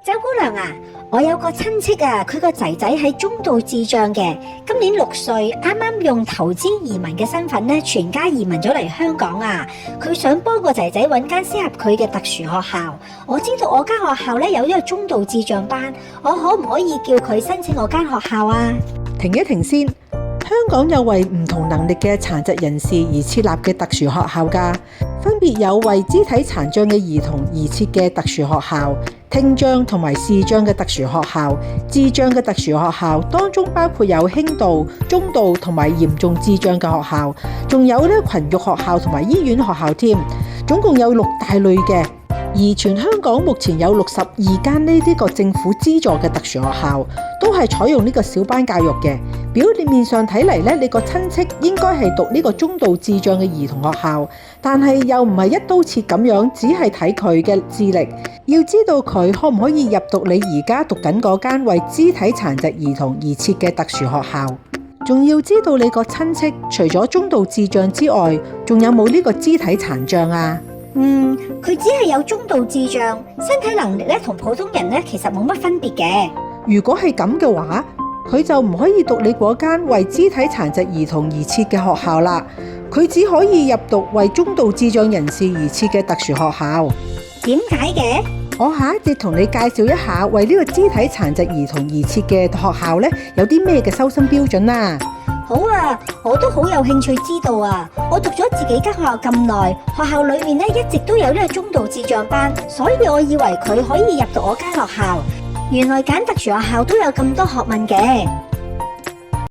周姑娘啊，我有個親戚啊，佢個仔仔係中度智障嘅，今年6歲，啱啱用投資移民嘅身份咧，全家移民咗嚟香港啊。佢想幫個仔仔揾間適合佢嘅特殊學校。我知道我間學校咧有一個中度智障班，我可唔可以叫佢申請我間學校啊？停一停先，香港有為唔同能力嘅殘疾人士而設立嘅特殊學校㗎，分別有為肢體殘障嘅兒童而設嘅特殊學校、聽障同埋視障嘅特殊學校、智障嘅特殊學校，當中包括有輕度、中度同埋嚴重智障嘅學校，仲有群育學校同埋醫院學校添，總共有6大類嘅。而全香港目前有62間呢啲個政府資助嘅特殊學校，都係採用呢個小班教育嘅。表面上睇嚟咧，你個親戚應該係讀呢個中度智障嘅兒童學校，但係又唔係一刀切咁樣，只係睇佢嘅智力。要知道佢可唔可以入讀你而家讀緊嗰間為肢體殘疾兒童而設嘅特殊學校，仲要知道你個親戚除咗中度智障之外，仲有冇呢個肢體殘障啊？佢只係有中度智障，身體能力咧同普通人咧其實冇乜分別嘅。如果係咁嘅話，佢就唔可以讀你嗰間為肢體殘疾兒童而設嘅學校啦。佢只可以入讀為中度智障人士而設嘅特殊學校。點解嘅？我下一節同你介紹一下為呢個肢體殘疾兒童而設嘅學校咧，有啲咩嘅收生標準啦。好啊，我都好有興趣知道啊！我讀咗自己間學校咁耐，學校裏面咧一直都有呢個中度智障班，所以我以為佢可以入讀我間學校。原來揀特殊學校都有咁多學問嘅。